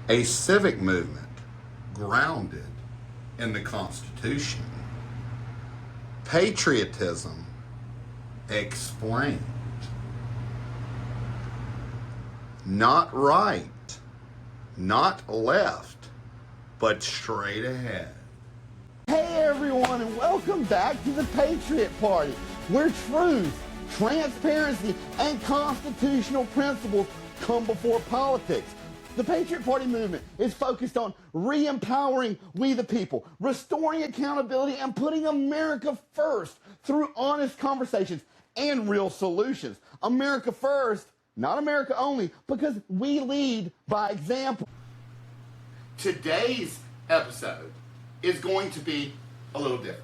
A civic movement grounded in the Constitution. Patriotism explained. Not right, not left, but straight ahead. Hey everyone, and welcome back to the Patriot Party, where truth, transparency, and constitutional principles come before politics. The Patriot Party movement is focused on re-empowering we the people, restoring accountability, and putting America first through honest conversations and real solutions. America first, not America only, because we lead by example. Today's episode is going to be a little different.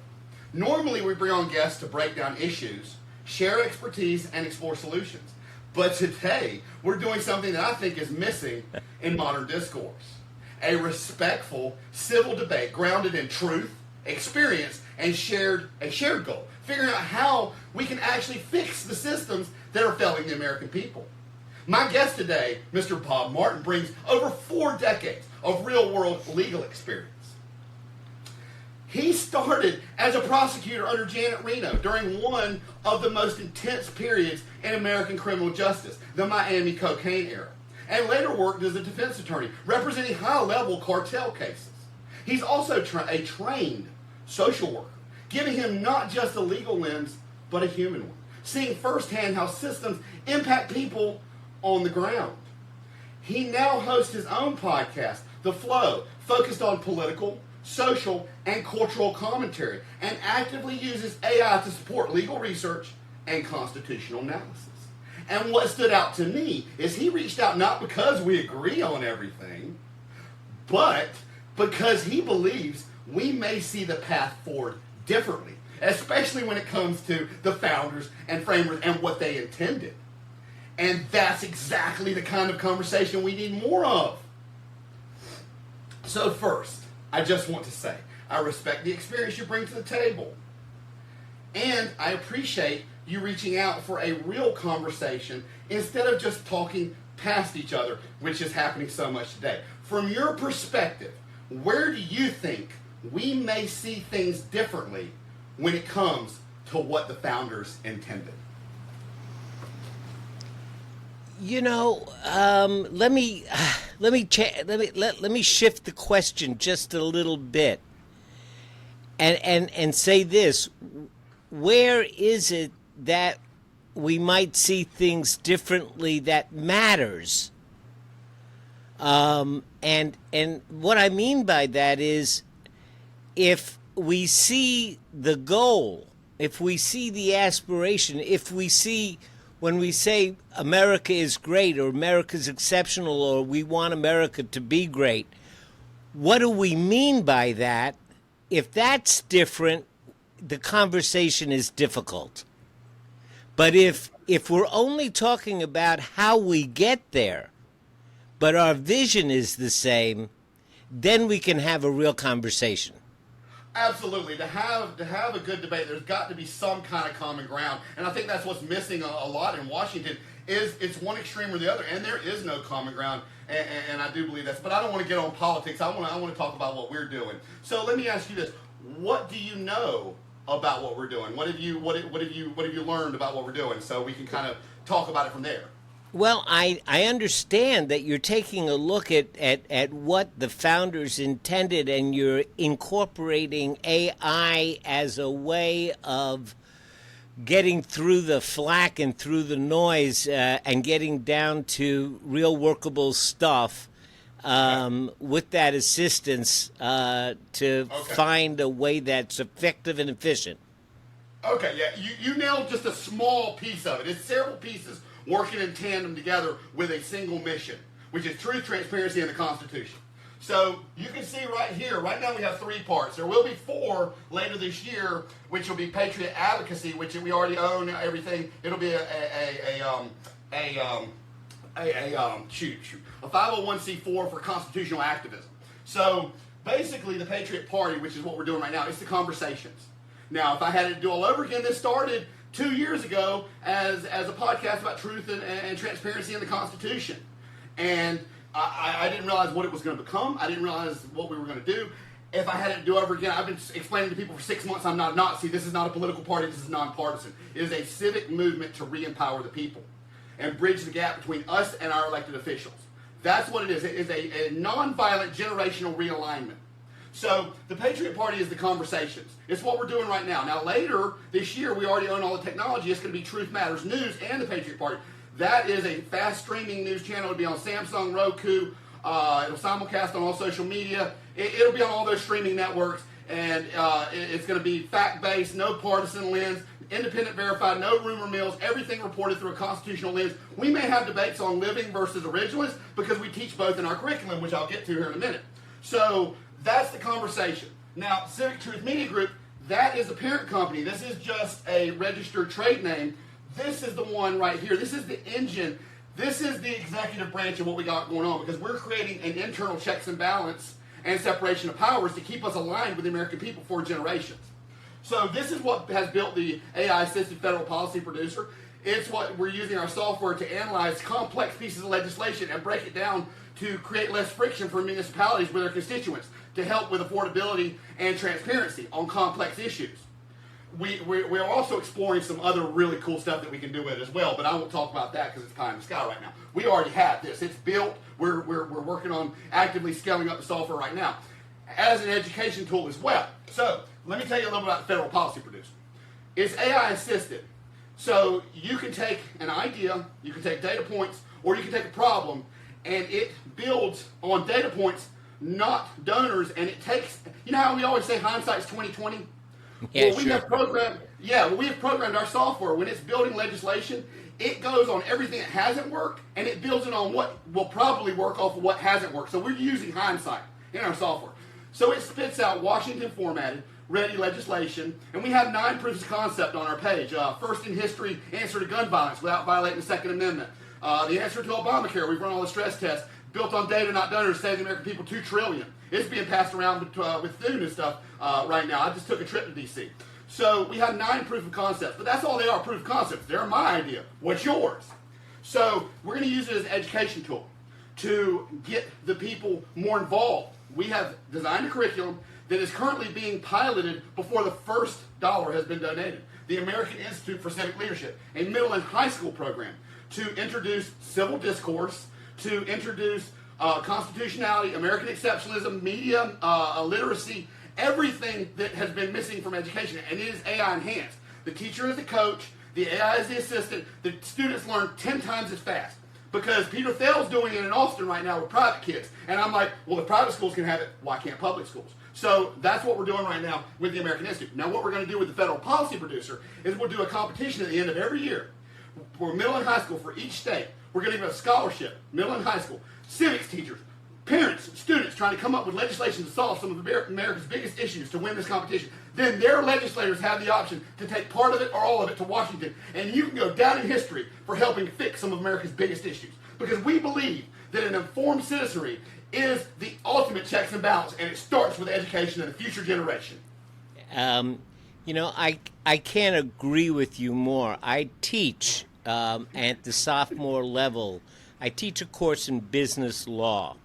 Normally we bring on guests to break down issues, share expertise, and explore solutions. But today we're doing something that I think is missing in modern discourse. A respectful civil debate grounded in truth, experience, and a shared goal. Figuring out how we can actually fix the systems that are failing the American people. My guest today, Mr. Bob Martin, brings over 4 decades of real-world legal experience. He started as a prosecutor under Janet Reno during one of the most intense periods in American criminal justice, the Miami cocaine era, and later worked as a defense attorney representing high-level cartel cases. He's also a trained social worker, giving him not just a legal lens, but a human one, seeing firsthand how systems impact people on the ground. He now hosts his own podcast, The Flow, focused on political, social, and cultural commentary, and actively uses AI to support legal research and constitutional analysis. And what stood out to me is he reached out not because we agree on everything, but because he believes we may see the path forward differently, especially when it comes to the founders and framers and what they intended. And that's exactly the kind of conversation we need more of. So first, I just want to say, I respect the experience you bring to the table. And I appreciate you reaching out for a real conversation instead of just talking past each other, which is happening so much today. From your perspective, where do you think we may see things differently when it comes to what the founders intended? You know, let me shift the question just a little bit, and say this: where is it that we might see things differently that matters? And what I mean by that is, if we see the goal, if we see the aspiration, if we see, when we say America is great or America's exceptional or we want America to be great, what do we mean by that? If that's different, the conversation is difficult. But if we're only talking about how we get there, but our vision is the same, then we can have a real conversation. Absolutely. To have a good debate, there's got to be some kind of common ground. And I think that's what's missing a lot in Washington is it's one extreme or the other, and there is no common ground. And I do believe that. But I don't want to get on politics. I want to talk about what we're doing. So let me ask you this: what do you know about what we're doing? What have you learned about what we're doing? So we can kind of talk about it from there. Well, I understand that you're taking a look at what the founders intended, and you're incorporating AI as a way of getting through the flack and through the noise and getting down to real workable stuff with that assistance to find a way that's effective and efficient. Okay, yeah, you nailed just a small piece of it. It's several pieces working in tandem together with a single mission, which is truth, transparency, and the Constitution. So you can see right here, right now we have 3 parts. There will be 4 later this year, which will be Patriot Advocacy, which we already own everything. It'll be a 501c4 for constitutional activism. So basically the Patriot Party, which is what we're doing right now, it's the conversations. Now, if I had to do all over again, this started 2 years ago as a podcast about truth and transparency in the Constitution. And I didn't realize what it was going to become. I didn't realize what we were going to do. If I had it to do over again, I've been explaining to people for 6 months I'm not a Nazi. This is not a political party. This is nonpartisan. It is a civic movement to re-empower the people and bridge the gap between us and our elected officials. That's what it is. It is a non-violent generational realignment. So the Patriot Party is the conversations. It's what we're doing right now. Now later this year, we already own all the technology. It's going to be Truth Matters News and the Patriot Party. That is a fast streaming news channel. It'll be on Samsung, Roku. It'll simulcast on all social media. It'll be on all those streaming networks, and it's going to be fact-based, no partisan lens, independent verified, no rumor mills, everything reported through a constitutional lens. We may have debates on living versus originalists because we teach both in our curriculum, which I'll get to here in a minute. So that's the conversation. Now, Civic Truth Media Group, that is the parent company. This is just a registered trade name. This is the one right here. This is the engine. This is the executive branch of what we got going on, because we're creating an internal checks and balance and separation of powers to keep us aligned with the American people for generations. So this is what has built the AI-assisted federal policy producer. It's what we're using our software to analyze complex pieces of legislation and break it down to create less friction for municipalities with their constituents, to help with affordability and transparency on complex issues. We're also exploring some other really cool stuff that we can do with it as well, but I won't talk about that because it's pie in the sky right now. We already have this. It's built. We're working on actively scaling up the software right now as an education tool as well. So let me tell you a little bit about the federal policy producer. It's AI assisted. So you can take an idea, you can take data points, or you can take a problem, and it builds on data points, not donors, and it takes, you know how we always say hindsight's 20/20? Yeah, well, we have programmed our software. When it's building legislation, it goes on everything that hasn't worked, and it builds it on what will probably work off of what hasn't worked. So we're using hindsight in our software. So it spits out Washington formatted, ready legislation, and we have 9 proofs of concept on our page. First in history, answer to gun violence without violating the Second Amendment. The answer to Obamacare, we've run all the stress tests, built on data, not donors, save the American people $2 trillion. It's being passed around with food and stuff right now. I just took a trip to D.C. So we have 9 proof of concepts, but that's all they are, proof of concepts. They're my idea. What's yours? So we're going to use it as an education tool to get the people more involved. We have designed a curriculum that is currently being piloted before the first dollar has been donated. The American Institute for Civic Leadership, a middle and high school program to introduce civil discourse, to introduce constitutionality, American exceptionalism, media, literacy, everything that has been missing from education, and it is AI enhanced. The teacher is the coach, the AI is the assistant, the students learn 10 times as fast. Because Peter Thiel's doing it in Austin right now with private kids. And I'm like, well, if private schools can have it, why can't public schools? So that's what we're doing right now with the American Institute. Now what we're going to do with the federal policy producer is we'll do a competition at the end of every year for middle and high school for each state. We're going to give a scholarship, middle and high school, civics teachers, parents, students trying to come up with legislation to solve some of America's biggest issues to win this competition. Then their legislators have the option to take part of it or all of it to Washington. And you can go down in history for helping fix some of America's biggest issues. Because we believe that an informed citizenry is the ultimate checks and balance, and it starts with education of the future generation. I can't agree with you more. I teach at the sophomore level. I teach a course in business law.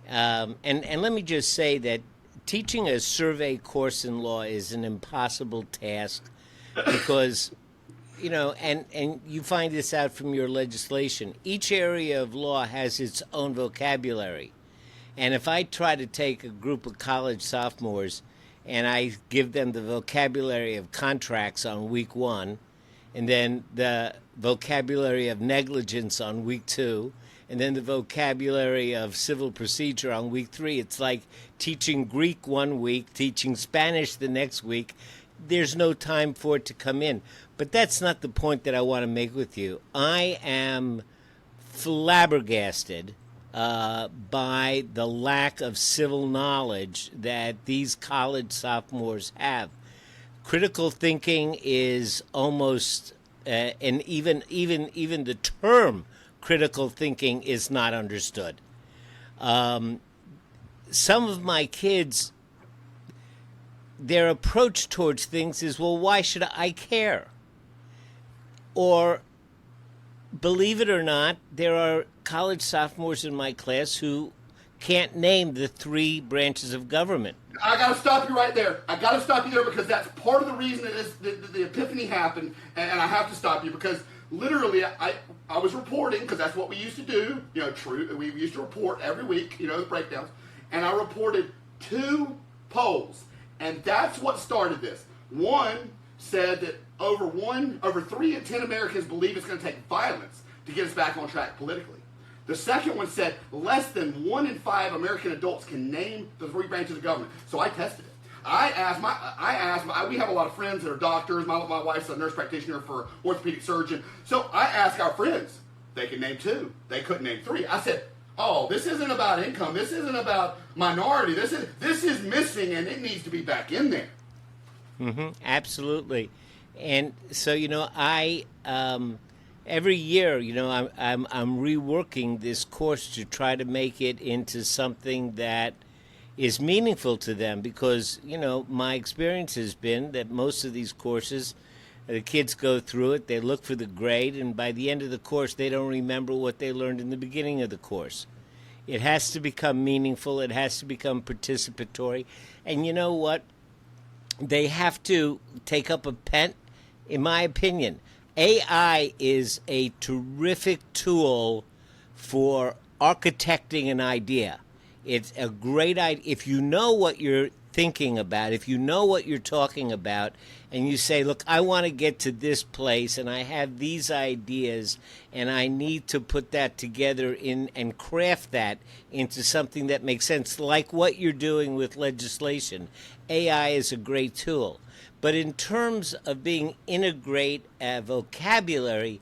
And let me just say that teaching a survey course in law is an impossible task because, and you find this out from your legislation. Each area of law has its own vocabulary. And if I try to take a group of college sophomores and I give them the vocabulary of contracts on week 1, and then the vocabulary of negligence on week 2, and then the vocabulary of civil procedure on week 3. It's like teaching Greek one week, teaching Spanish the next week. There's no time for it to come in. But that's not the point that I want to make with you. I am flabbergasted by the lack of civil knowledge that these college sophomores have. Critical thinking is almost, and even the term critical thinking is not understood. Some of my kids, their approach towards things is, well, why should I care? Or, believe it or not, there are college sophomores in my class who can't name the 3 branches of government. I got to stop you right there. I got to stop you there because that's part of the reason the epiphany happened, and I have to stop you because literally I was reporting because that's what we used to do. We used to report every week. The breakdowns, and I reported 2 polls, and that's what started this. One said that over 3 in 10 Americans believe it's going to take violence to get us back on track politically. The second one said less than 1 in 5 American adults can name the 3 branches of government. So I tested it. We have a lot of friends that are doctors. My wife's a nurse practitioner for orthopedic surgeon. So I asked our friends. They could name 2. They couldn't name 3. I said, oh, this isn't about income. This isn't about minority. This is missing, and it needs to be back in there. Mm-hmm, absolutely. And so, I every year, I'm reworking this course to try to make it into something that is meaningful to them because, my experience has been that most of these courses, the kids go through it, they look for the grade, and by the end of the course, they don't remember what they learned in the beginning of the course. It has to become meaningful. It has to become participatory. And you know what? They have to take up a pen. In my opinion, AI is a terrific tool for architecting an idea. It's a great idea. If you know what you're thinking about, if you know what you're talking about, and you say, look, I want to get to this place, and I have these ideas, and I need to put that together and craft that into something that makes sense, like what you're doing with legislation. AI is a great tool. But in terms of being integrate vocabulary,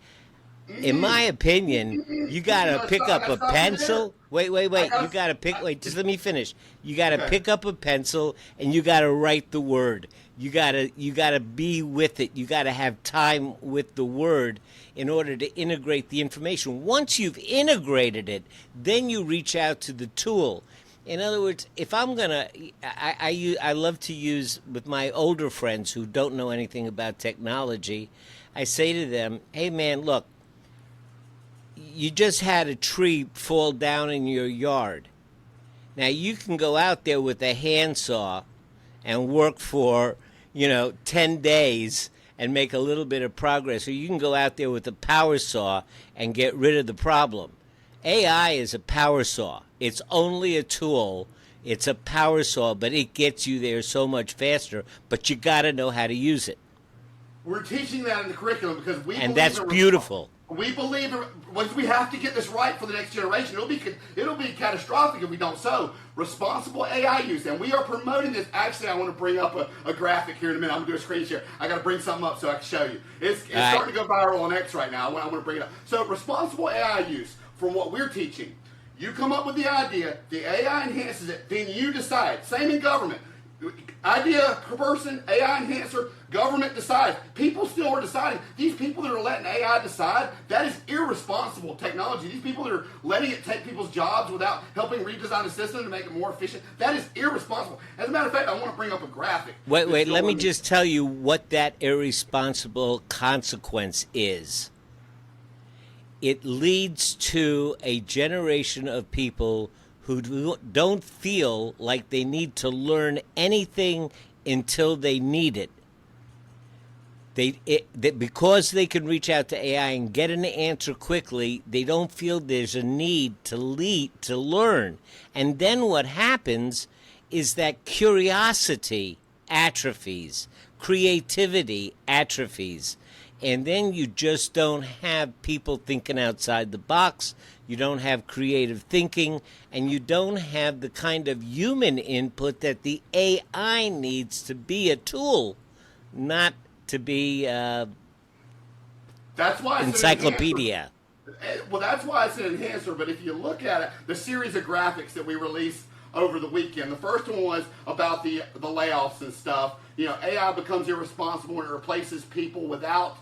in my opinion, you got to pick up a pencil. Wait. You got to pick. Wait, just let me finish. You got to pick up a pencil and you got to write the word. You got to be with it. You got to have time with the word in order to integrate the information. Once you've integrated it, then you reach out to the tool. In other words, if I'm gonna, I love to use with my older friends who don't know anything about technology. I say to them, "Hey, man, look. You just had a tree fall down in your yard. Now you can go out there with a handsaw and work for, 10 days and make a little bit of progress, or you can go out there with a power saw and get rid of the problem. AI is a power saw. It's only a tool. It's a power saw, but it gets you there so much faster, but you got to know how to use it. We're teaching that in the curriculum because and that's beautiful. We believe we have to get this right for the next generation. It'll be catastrophic if we don't. So, responsible AI use, and we are promoting this. Actually, I want to bring up a graphic here in a minute. I'm going to do a screen share. I got to bring something up so I can show you. It's starting to go viral on X right now. I want to bring it up. So, responsible AI use, from what we're teaching, you come up with the idea, the AI enhances it, then you decide. Same in government. Idea person, AI enhancer, government decides. People still are deciding. These people that are letting AI decide, that is irresponsible technology. These people that are letting it take people's jobs without helping redesign the system to make it more efficient, that is irresponsible. As a matter of fact, I want to bring up a graphic. Wait, let me just tell you what that irresponsible consequence is. It leads to a generation of people who don't feel like they need to learn anything until they need it. Because they can reach out to AI and get an answer quickly, they don't feel there's a need to learn. And then what happens is that curiosity atrophies, creativity atrophies. And then you just don't have people thinking outside the box. You don't have creative thinking, and you don't have the kind of human input that the AI needs to be a tool, not to be that's why encyclopedia. Well, that's why it's an enhancer. But if you look at it, the series of graphics that we released over the weekend, the first one was about the layoffs and stuff. AI becomes irresponsible when it replaces people without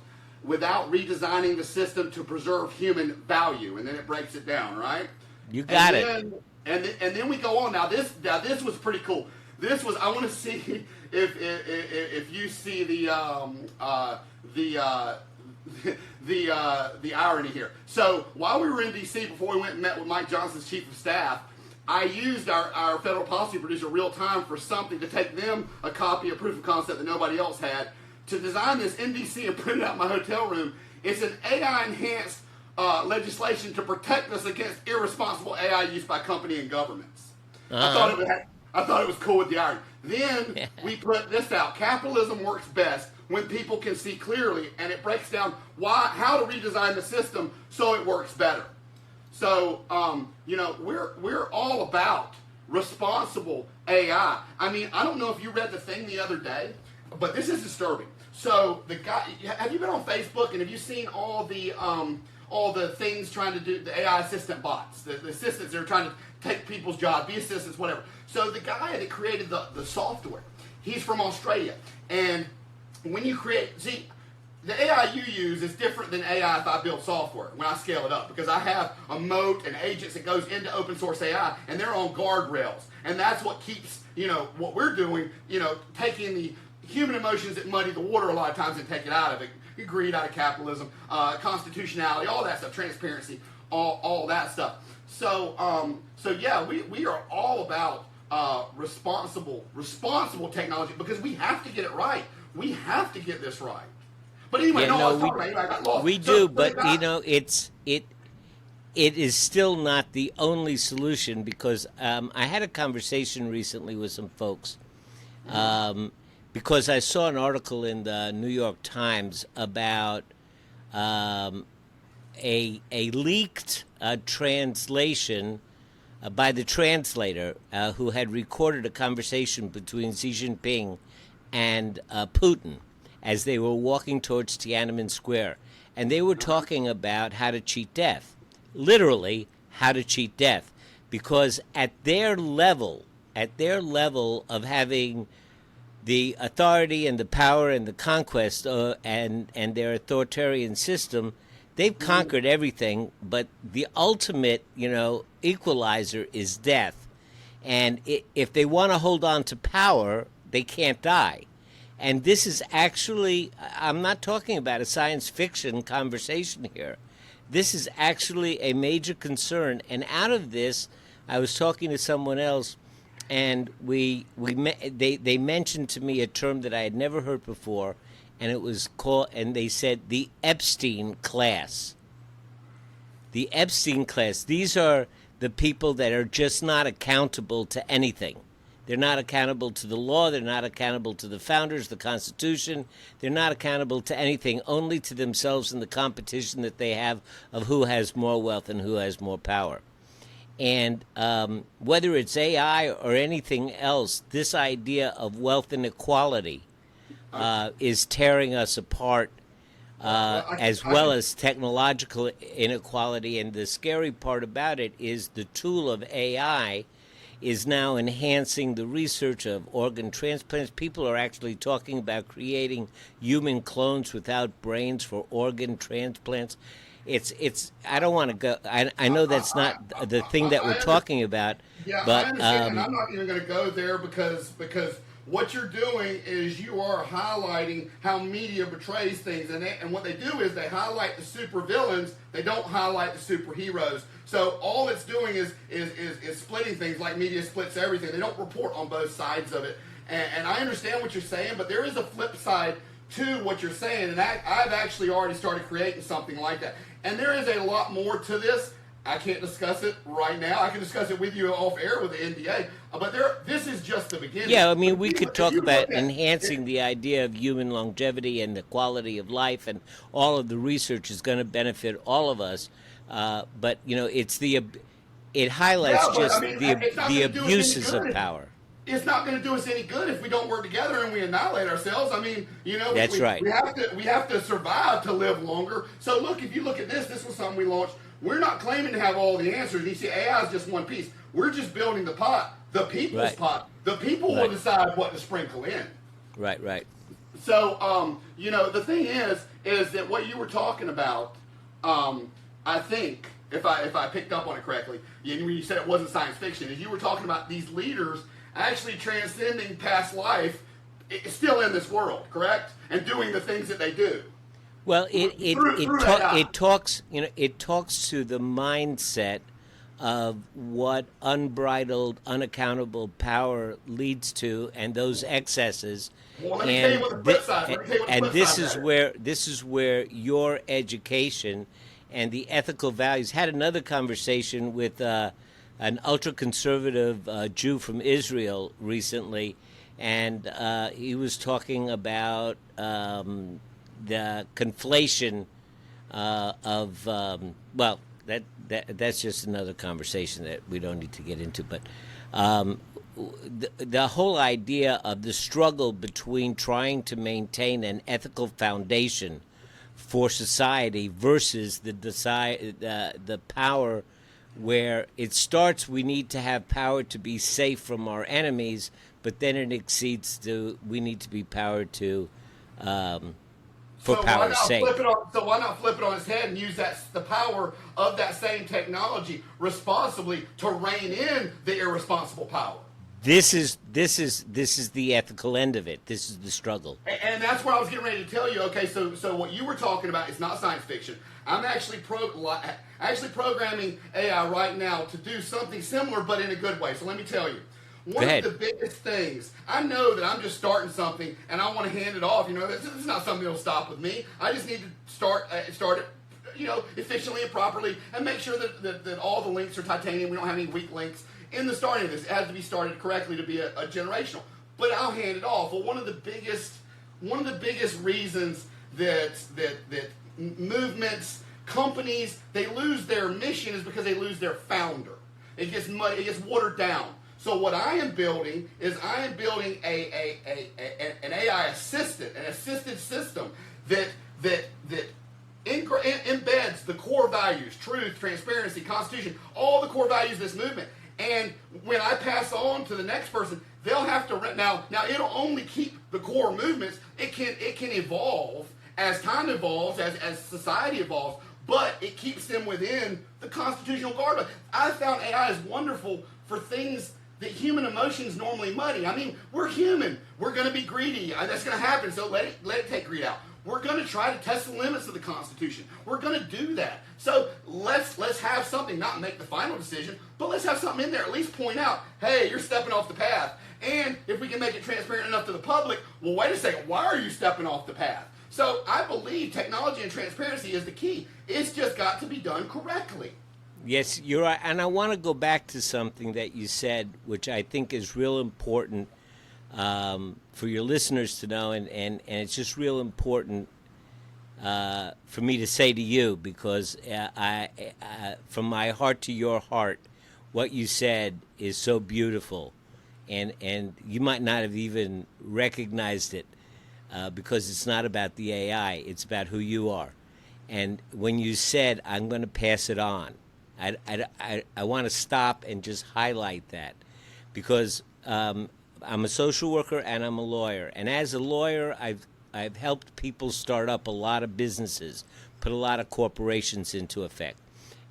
redesigning the system to preserve human value, and then it breaks it down, right? You got it. And then we go on. Now this was pretty cool. This was, I want to see if you see the irony here. So while we were in D.C., before we went and met with Mike Johnson's chief of staff, I used our federal policy producer real time for something to take them a copy of proof of concept that nobody else had to design this in D.C. and print it out in my hotel room. It's an AI enhanced legislation to protect us against irresponsible AI use by company and governments. I thought it was cool with the irony. Then we put this out. Capitalism works best when people can see clearly, and it breaks down how to redesign the system so it works better. So, we're all about responsible AI. I mean, I don't know if you read the thing the other day, but this is disturbing. So the guy, have you been on Facebook and have you seen all the things trying to do the AI assistant bots, the assistants that are trying to take people's jobs, be assistants, whatever. So the guy that created the software, he's from Australia, and when you create, the AI you use is different than AI if I build software when I scale it up, because I have a moat and agents that goes into open source AI, and they're on guardrails, and that's what keeps what we're doing, taking the human emotions that muddy the water a lot of times and take it out of it. Greed out of capitalism, constitutionality, all that stuff, transparency, all that stuff. So yeah, we are all about responsible technology, because we have to get it right. We have to get this right. But anyway, I got lost. We do, but it is still not the only solution, because I had a conversation recently with some folks. Because I saw an article in the New York Times about a leaked translation by the translator who had recorded a conversation between Xi Jinping and Putin as they were walking towards Tiananmen Square. And they were talking about how to cheat death, literally how to cheat death, because at their level of having the authority and the power and the conquest and their authoritarian system, they've conquered everything, but the ultimate, equalizer is death. And if they want to hold on to power, they can't die. And this is actually, I'm not talking about a science fiction conversation here. This is actually a major concern. And out of this, I was talking to someone else, and they mentioned to me a term that I had never heard before, and it was called, and they said the Epstein class. The Epstein class. These are the people that are just not accountable to anything. They're not accountable to the law. They're not accountable to the founders, the Constitution. They're not accountable to anything, only to themselves and the competition that they have of who has more wealth and who has more power. And whether it's AI or anything else, this idea of wealth inequality is tearing us apart, as well as technological inequality. And the scary part about it is the tool of AI is now enhancing the research of organ transplants. People are actually talking about creating human clones without brains for organ transplants. It's. I don't want to go. I know that's not the thing that we're talking about. Yeah, but, I understand, and I'm not even going to go there because what you're doing is you are highlighting how media betrays things, and what they do is they highlight the supervillains. They don't highlight the superheroes. So all it's doing is splitting things, like media splits everything. They don't report on both sides of it. And I understand what you're saying, but there is a flip side to what you're saying, and I've actually already started creating something like that. And there is a lot more to this. I can't discuss it right now. I can discuss it with you off air with the NDA, but this is just the beginning. Yeah, I mean, we could talk about enhancing the idea of human longevity and the quality of life, and all of the research is going to benefit all of us. But it highlights the abuses of power. It's not going to do us any good if we don't work together and we annihilate ourselves. I mean, that's right. We have to survive to live longer. So look, if you look at this was something we launched. We're not claiming to have all the answers. You see, AI is just one piece. We're just building the pot, the people's pot. The people will decide what to sprinkle in. Right. So, the thing is that what you were talking about, I think, if I picked up on it correctly, when you said it wasn't science fiction, is you were talking about these leaders actually transcending past life, still in this world, correct? And doing the things that they do. Well, through AI. it talks, it talks to the mindset of what unbridled, unaccountable power leads to, and those excesses. Well, let me tell you what the flip side. Let me tell you what the And flip this side is is. where your education and the ethical values. Had another conversation with an ultra conservative Jew from Israel recently, and he was talking about the conflation of well, that's just another conversation that we don't need to get into. But the whole idea of the struggle between trying to maintain an ethical foundation for society versus the power where it starts. We need to have power to be safe from our enemies, but then it exceeds to we need to be powered to for power's sake. So why not flip it on its head and use the power of that same technology responsibly to rein in the irresponsible power? This is the ethical end of it. This is the struggle. And that's what I was getting ready to tell you. Okay, so what you were talking about is not science fiction. I'm actually programming AI right now to do something similar, but in a good way. So let me tell you. One of the biggest things, I know that I'm just starting something and I want to hand it off. This is not something that'll stop with me. I just need to start it, efficiently and properly, and make sure that all the links are titanium. We don't have any weak links in the starting of this. It has to be started correctly to be a generational. But I'll hand it off. Well, one of the biggest reasons that movements, companies, they lose their mission is because they lose their founder. It gets muddy. It gets watered down. So what I am building is an AI assistant, an assisted system that embeds the core values: truth, transparency, constitution, all the core values of this movement. And when I pass on to the next person, they'll have to now it'll only keep the core movements. It can evolve as time evolves, as society evolves, but it keeps them within the constitutional guardrails. I found AI is wonderful for things that human emotions normally muddy. I mean, we're human. We're going to be greedy. That's going to happen, so let it take greed out. We're going to try to test the limits of the Constitution. We're going to do that. So let's have something, not make the final decision, but let's have something in there. At least point out, hey, you're stepping off the path. And if we can make it transparent enough to the public, well, wait a second, why are you stepping off the path? So I believe technology and transparency is the key. It's just got to be done correctly. Yes, you're right. And I want to go back to something that you said, which I think is real important for your listeners to know, and it's just real important for me to say to you, because from my heart to your heart, what you said is so beautiful, and you might not have even recognized it because it's not about the AI, it's about who you are. And when you said, I'm going to pass it on, I want to stop and just highlight that, because I'm a social worker and I'm a lawyer. And as a lawyer, I've helped people start up a lot of businesses, put a lot of corporations into effect.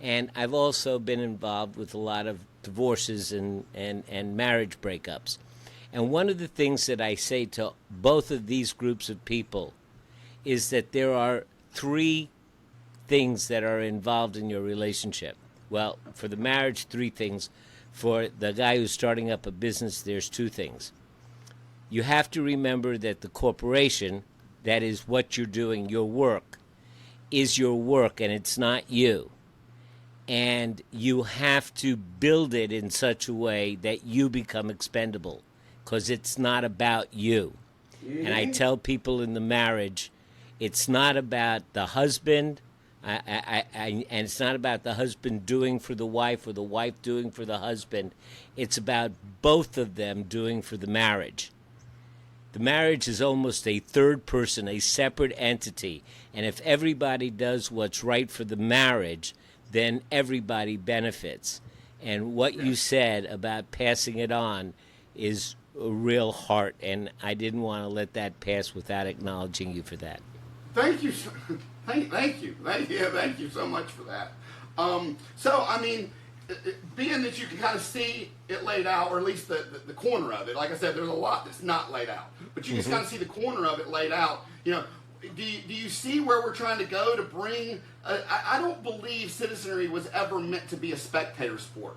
And I've also been involved with a lot of divorces and marriage breakups. And one of the things that I say to both of these groups of people is that there are three things that are involved in your relationship. Well, for the marriage, three things. For the guy who's starting up a business, there's two things. You have to remember that the corporation, that is what you're doing, your work, is your work and it's not you. And you have to build it in such a way that you become expendable, because it's not about you. Mm-hmm. And I tell people in the marriage, it's not about the husband, and it's not about the husband doing for the wife or the wife doing for the husband. It's about both of them doing for the marriage. The marriage is almost a third person, a separate entity. And if everybody does what's right for the marriage, then everybody benefits. And what you said about passing it on is a real heart, and I didn't want to let that pass without acknowledging you for that. Thank you. Thank you so much for that. So, I mean, being that you can kind of see it laid out, or at least the corner of it, like I said, there's a lot that's not laid out, but you just kind of see the corner of it laid out. do you see where we're trying to go to bring? I don't believe citizenry was ever meant to be a spectator sport.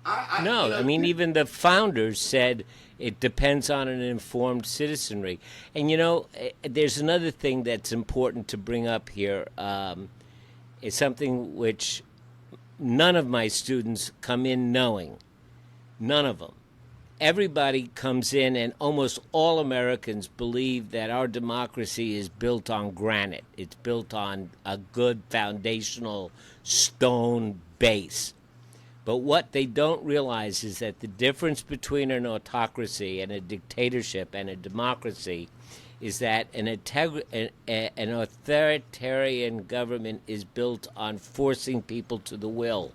No, you know, I mean, even the founders said it depends on an informed citizenry. And, there's another thing that's important to bring up here. It's something which none of my students come in knowing. None of them. Everybody comes in, and almost all Americans believe that our democracy is built on granite. It's built on a good foundational stone base. But what they don't realize is that the difference between an autocracy and a dictatorship and a democracy is that an authoritarian government is built on forcing people to the will.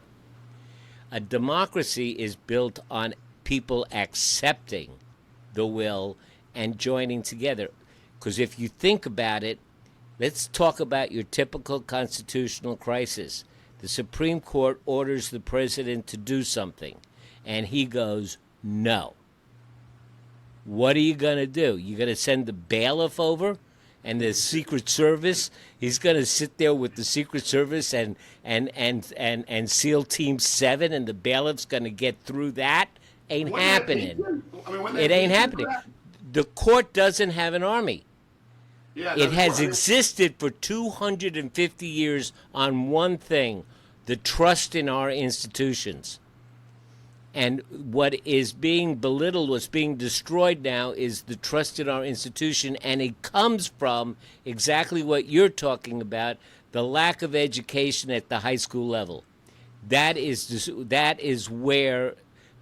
A democracy is built on people accepting the will and joining together. Because if you think about it, let's talk about your typical constitutional crisis. The Supreme Court orders the president to do something, and he goes, no. What are you going to do? You're going to send the bailiff over and the Secret Service? He's going to sit there with the Secret Service and SEAL Team 7, and the bailiff's going to get through that? Ain't happening. It ain't happening. The court doesn't have an army. Yeah, it has existed for 250 years on one thing: the trust in our institutions. And what is being belittled, what's being destroyed now, is the trust in our institution, and it comes from exactly what you're talking about, the lack of education at the high school level. That is where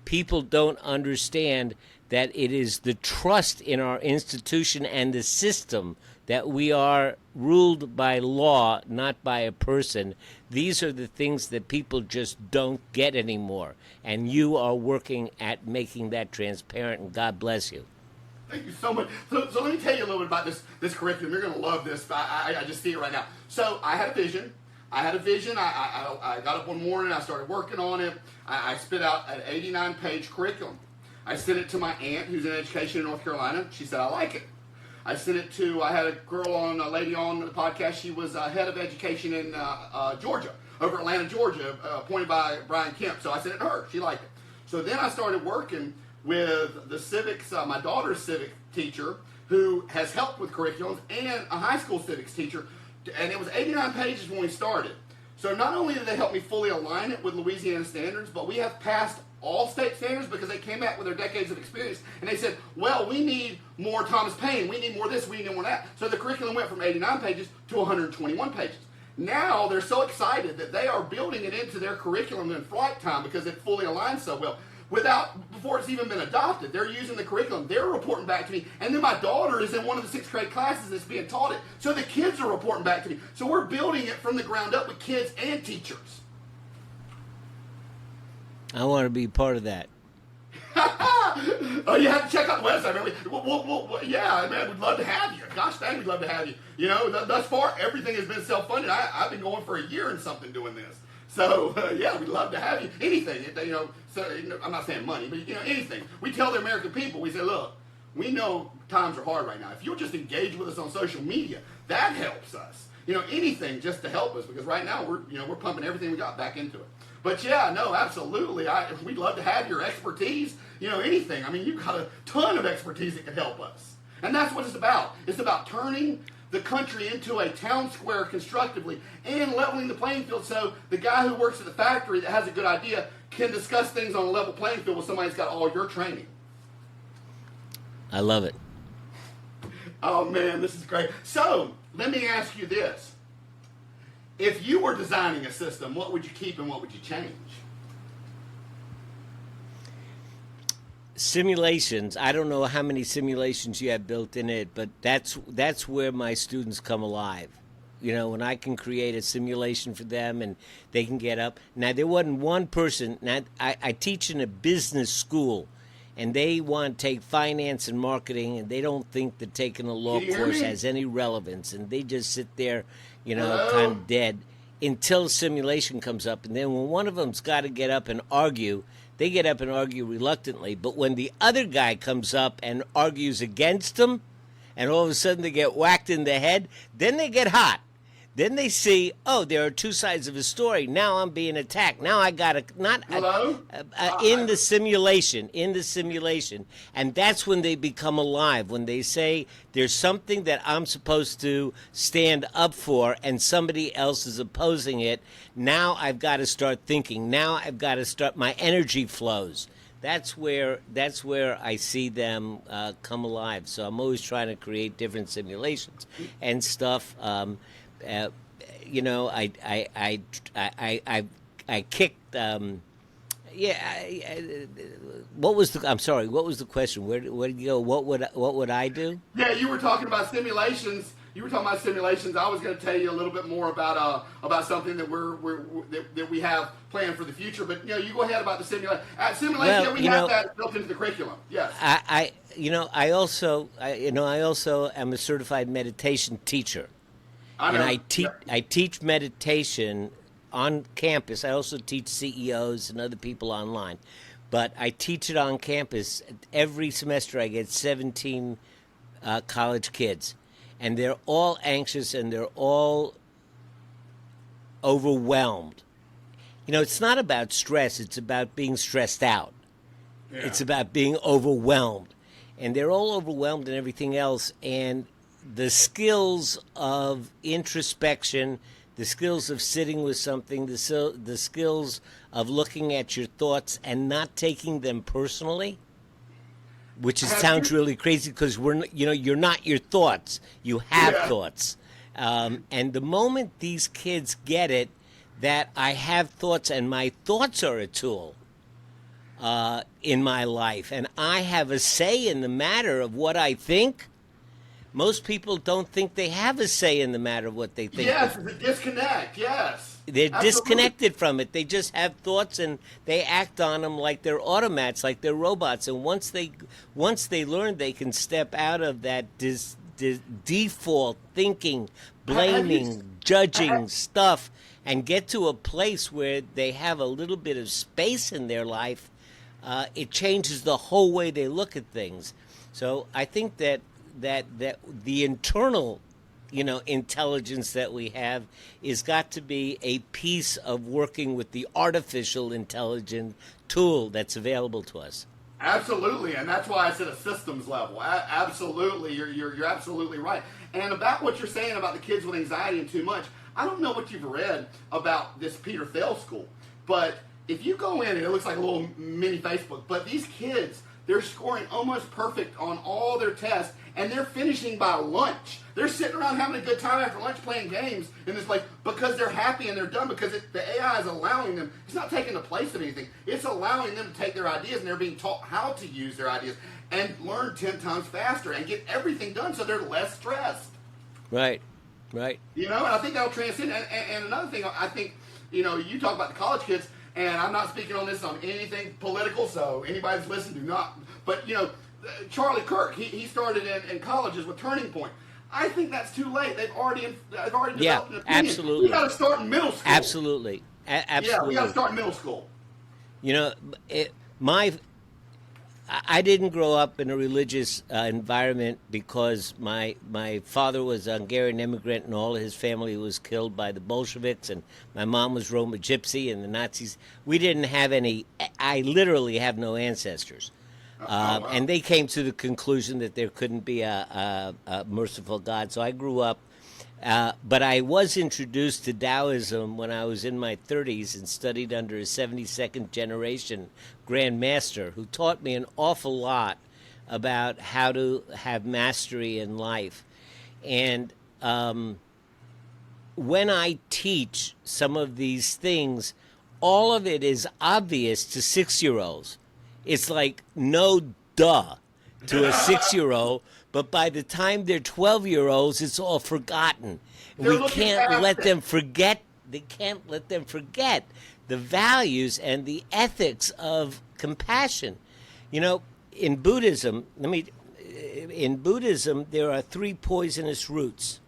people don't understand that it is the trust in our institution and the system that we are ruled by law, not by a person. These are the things that people just don't get anymore. And you are working at making that transparent, and God bless you. Thank you so much. So let me tell you a little bit about this curriculum. You're going to love this. I just see it right now. So I had a vision. I got up one morning. I started working on it. I spit out an 89-page curriculum. I sent it to my aunt, who's in education in North Carolina. She said, I like it. I sent it to, I had a lady on the podcast. She was head of education in Georgia, over Atlanta, Georgia, appointed by Brian Kemp. So I sent it to her. She liked it. So then I started working with the civics, my daughter's civic teacher, who has helped with curriculums, and a high school civics teacher. And it was 89 pages when we started. So not only did they help me fully align it with Louisiana standards, but we have passed all state standards because they came back with their decades of experience. And they said, well, we need more Thomas Paine. We need more this. We need more that. So the curriculum went from 89 pages to 121 pages. Now they're so excited that they are building it into their curriculum in flight time because it fully aligns so well. Before it's even been adopted, they're using the curriculum. They're reporting back to me. And then my daughter is in one of the 6th grade classes that's being taught it. So the kids are reporting back to me. So we're building it from the ground up with kids and teachers. I want to be part of that. Oh, you have to check out the website, man. Yeah, man, we'd love to have you. Gosh dang, we'd love to have you. You know, thus far, everything has been self-funded. I've been going for a year and something doing this. So, yeah, we'd love to have you. Anything, you know, so, I'm not saying money, but, you know, anything. We tell the American people, we say, look, we know times are hard right now. If you'll just engage with us on social media, that helps us. You know, anything just to help us, because right now we're pumping everything we got back into it. But yeah, no, absolutely. We'd love to have your expertise, you know, anything. I mean, you've got a ton of expertise that can help us. And that's what it's about. It's about turning the country into a town square constructively and leveling the playing field so the guy who works at the factory that has a good idea can discuss things on a level playing field with somebody that's got all your training. I love it. Oh, man, this is great. So, let me ask you this. If you were designing a system, what would you keep and what would you change? Simulations. I don't know how many simulations you have built in it, but that's where my students come alive. You know, when I can create a simulation for them and they can get up. Now, there wasn't one person. Now, I teach in a business school, and they want to take finance and marketing, and they don't think that taking a law course has any relevance, and they just sit there, you know, kind of dead until simulation comes up. And then when one of them's got to get up and argue, they get up and argue reluctantly. But when the other guy comes up and argues against them, and all of a sudden they get whacked in the head, then they get hot. Then they see, oh, there are two sides of a story. Now I'm being attacked. Now I got to in the simulation, and that's when they become alive. When they say there's something that I'm supposed to stand up for, and somebody else is opposing it. Now I've got to start thinking. Now I've got to start. My energy flows. That's where I see them come alive. So I'm always trying to create different simulations and stuff. You know, I kicked. What was the? I'm sorry. What was the question? Where did you go? What would I do? Yeah, you were talking about simulations. I was going to tell you a little bit more about something that that we have planned for the future. But you go ahead about the simulation. Well, we have that built into the curriculum. Yes. I also am a certified meditation teacher. And I teach meditation on campus. I also teach CEOs and other people online. But I teach it on campus. Every semester I get 17 college kids. And they're all anxious and they're all overwhelmed. It's not about stress. It's about being stressed out. Yeah. It's about being overwhelmed. And they're all overwhelmed and everything else. And the skills of introspection, the skills of sitting with something, the skills of looking at your thoughts and not taking them personally, which sounds really crazy because you're not your thoughts. You have thoughts. And the moment these kids get it, that I have thoughts and my thoughts are a tool in my life, and I have a say in the matter of what I think. Most people don't think they have a say in the matter of what they think. Yes, the disconnect, yes. They're Absolutely. Disconnected from it. They just have thoughts and they act on them like they're automats, like they're robots. And once they learn they can step out of that default thinking, blaming, judging stuff, and get to a place where they have a little bit of space in their life, it changes the whole way they look at things. So I think that the internal, intelligence that we have is got to be a piece of working with the artificial intelligence tool that's available to us. Absolutely, and that's why I said a systems level. Absolutely, you're absolutely right. And about what you're saying about the kids with anxiety and too much, I don't know what you've read about this Peter Thiel school, but if you go in, and it looks like a little mini Facebook, but these kids, they're scoring almost perfect on all their tests, and they're finishing by lunch. They're sitting around having a good time after lunch playing games in this place because they're happy and they're done because the AI is allowing them. It's not taking the place of anything. It's allowing them to take their ideas, and they're being taught how to use their ideas and learn 10 times faster and get everything done so they're less stressed. Right. And I think that'll transcend. And another thing, I think, you talk about the college kids, and I'm not speaking on this on anything political, so anybody's listening, do not. But, Charlie Kirk, he started in colleges with Turning Point. I think that's too late. They've already developed an opinion. Absolutely. We got to start in middle school. Absolutely. Yeah, we got to start in middle school. I didn't grow up in a religious environment because my father was a Hungarian immigrant and all of his family was killed by the Bolsheviks, and my mom was Roma Gypsy and the Nazis. We didn't have any. I literally have no ancestors. Wow. And they came to the conclusion that there couldn't be a merciful God. So I grew up, but I was introduced to Taoism when I was in my 30s and studied under a 72nd generation Grand Master who taught me an awful lot about how to have mastery in life. And when I teach some of these things, all of it is obvious to 6-year-olds. It's like no duh to a 6-year-old, but by the time they're 12-year-olds, it's all forgotten. We can't let them forget. They can't let them forget the values and the ethics of compassion. In Buddhism, there are 3 poisonous roots: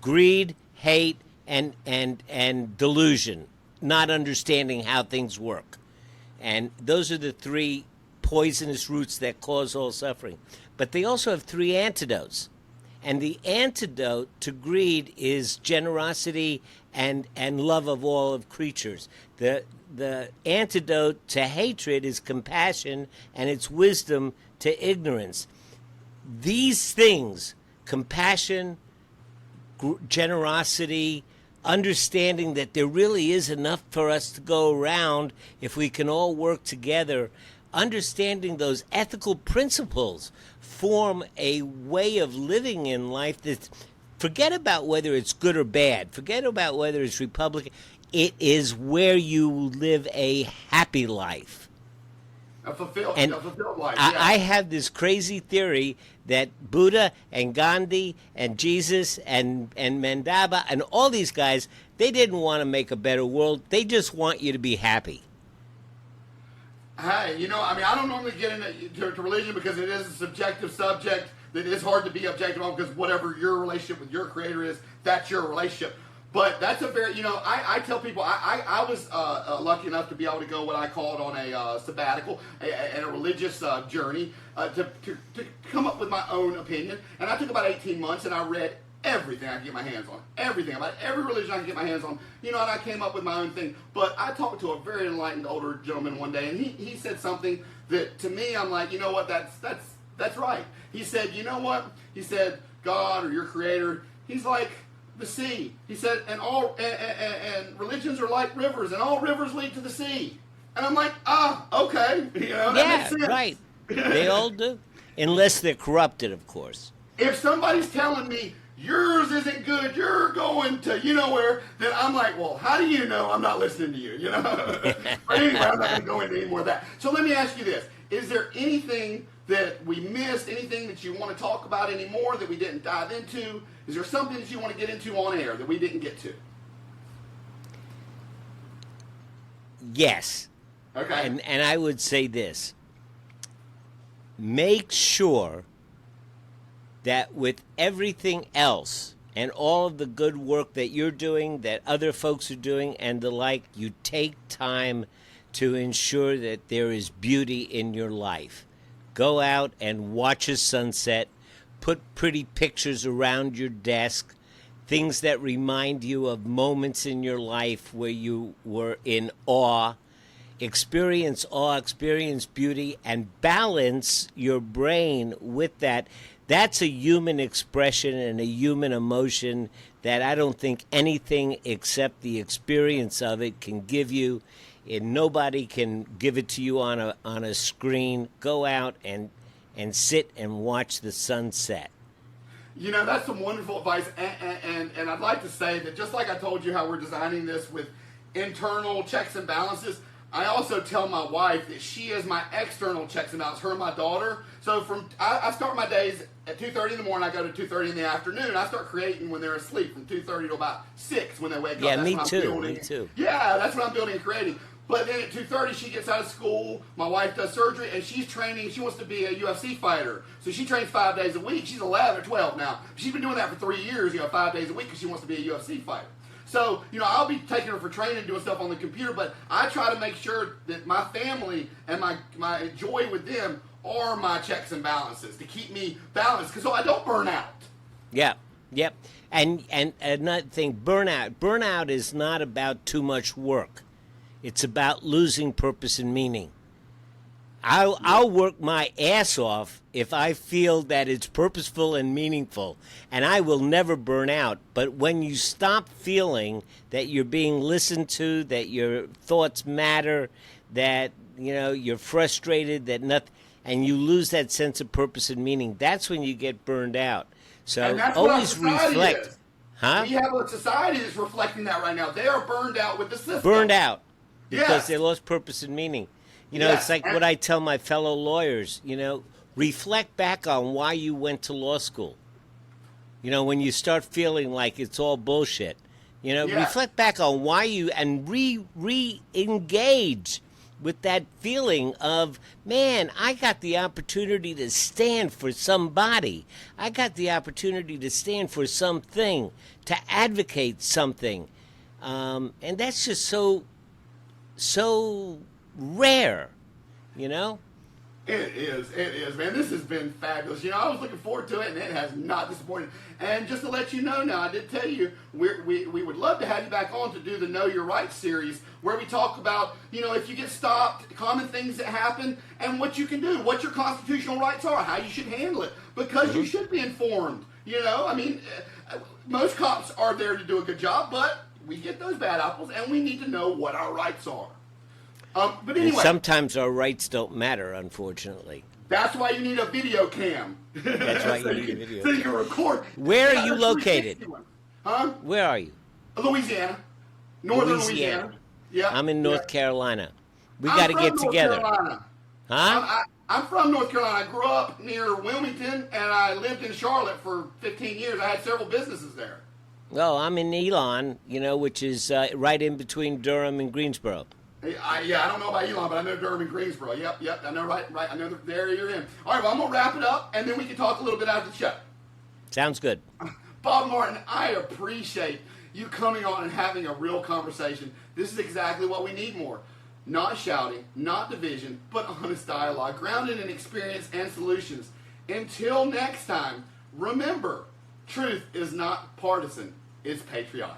greed, hate, and delusion, not understanding how things work. And those are the 3 poisonous roots that cause all suffering. But they also have 3 antidotes. And the antidote to greed is generosity and love of all of creatures. The antidote to hatred is compassion, and it's wisdom to ignorance. These things, compassion, generosity, understanding that there really is enough for us to go around if we can all work together, understanding those ethical principles form a way of living in life that, forget about whether it's good or bad, forget about whether it's Republican, it is where you live a happy life. A fulfilled life. I have this crazy theory that Buddha and Gandhi and Jesus and Mandaba and all these guys, they didn't want to make a better world. They just want you to be happy. Hey, I don't normally get into religion because it is a subjective subject that is hard to be objective on, because whatever your relationship with your creator is, that's your relationship. But that's a very, I tell people, I was lucky enough to be able to go what I called on a sabbatical and a religious journey to come up with my own opinion. And I took about 18 months, and I read everything I could get my hands on. Everything, about every religion I could get my hands on. And I came up with my own thing. But I talked to a very enlightened older gentleman one day, and he said something that, to me, I'm like, you know what, that's right. He said, you know what? He said, God or your creator, he's like the sea. He said, and religions are like rivers, and all rivers lead to the sea. And I'm like, okay. That makes sense. Right. They all do. Unless they're corrupted, of course. If somebody's telling me yours isn't good, you're going to where, then I'm like, well, how do you know I'm not listening to you? But anyway, I'm not going to go into any more of that. So let me ask you this. Is there anything that we missed, anything that you want to talk about anymore that we didn't dive into? Is there something that you want to get into on air that we didn't get to? Yes. Okay. And I would say this. Make sure that with everything else and all of the good work that you're doing, that other folks are doing, and the like, you take time to ensure that there is beauty in your life. Go out and watch a sunset. Put pretty pictures around your desk, things that remind you of moments in your life where you were in awe. Experience awe, experience beauty, and balance your brain with that. That's a human expression and a human emotion that I don't think anything except the experience of it can give you. And nobody can give it to you on a screen. Go out and sit and watch the sunset. That's some wonderful advice. And I'd like to say that, just like I told you how we're designing this with internal checks and balances, I also tell my wife that she is my external checks and balances, her and my daughter. So I start my days at 2:30 in the morning. I go to 2:30 in the afternoon. I start creating when they're asleep from 2:30 to about 6 when they wake up. Yeah, That's me when too. I'm building. Me too. Yeah, that's what I'm building and creating. But then at 2:30, she gets out of school. My wife does surgery, and she's training. She wants to be a UFC fighter. So she trains 5 days a week. She's 11 or 12 now. She's been doing that for 3 years, 5 days a week, because she wants to be a UFC fighter. So, I'll be taking her for training, doing stuff on the computer, but I try to make sure that my family and my joy with them are my checks and balances to keep me balanced, so I don't burn out. Yeah, yep. And another thing, burnout is not about too much work. It's about losing purpose and meaning. I'll work my ass off if I feel that it's purposeful and meaningful, and I will never burn out. But when you stop feeling that you're being listened to, that your thoughts matter, that you're frustrated, that nothing, and you lose that sense of purpose and meaning, that's when you get burned out. So always reflect. Is. Huh? We have a society that's reflecting that right now. They are burned out with the system. Burned out because Yes. they lost purpose and meaning. Yes. It's like what I tell my fellow lawyers, reflect back on why you went to law school. When you start feeling like it's all bullshit, reflect back on why you, and re-engage with that feeling of, man, I got the opportunity to stand for somebody. I got the opportunity to stand for something, to advocate something. And that's just so rare, It is, man. This has been fabulous. You know, I was looking forward to it, and it has not disappointed. And just to let you know now, I did tell you, we would love to have you back on to do the Know Your Rights series, where we talk about, you know, if you get stopped, common things that happen, and what you can do, what your constitutional rights are, how you should handle it, because you should be informed. You know, I mean, most cops are there to do a good job, but we get those bad apples, and we need to know what our rights are. But anyway, And sometimes our rights don't matter, unfortunately. that's why you need a video cam. That's why So you need a video So you cam. can record. Where Yeah, are you that's located? 360 one. Huh? Where are you? Louisiana. Northern Louisiana. Yeah. I'm in North yeah. Carolina. We I'm got to from get North together. Carolina. Huh? I'm from North Carolina. I grew up near Wilmington, and I lived in Charlotte for 15 years. I had several businesses there. Well, I'm in Elon, you know, which is right in between Durham and Greensboro. I don't know about Elon, but I know Durham and Greensboro. Yep, I know right. I know the area you're in. All right, well, I'm going to wrap it up, and then we can talk a little bit after the show. Sounds good. Bob Martin, I appreciate you coming on and having a real conversation. This is exactly what we need more. Not shouting, not division, but honest dialogue, grounded in experience and solutions. Until next time, remember, truth is not partisan, it's patriotic.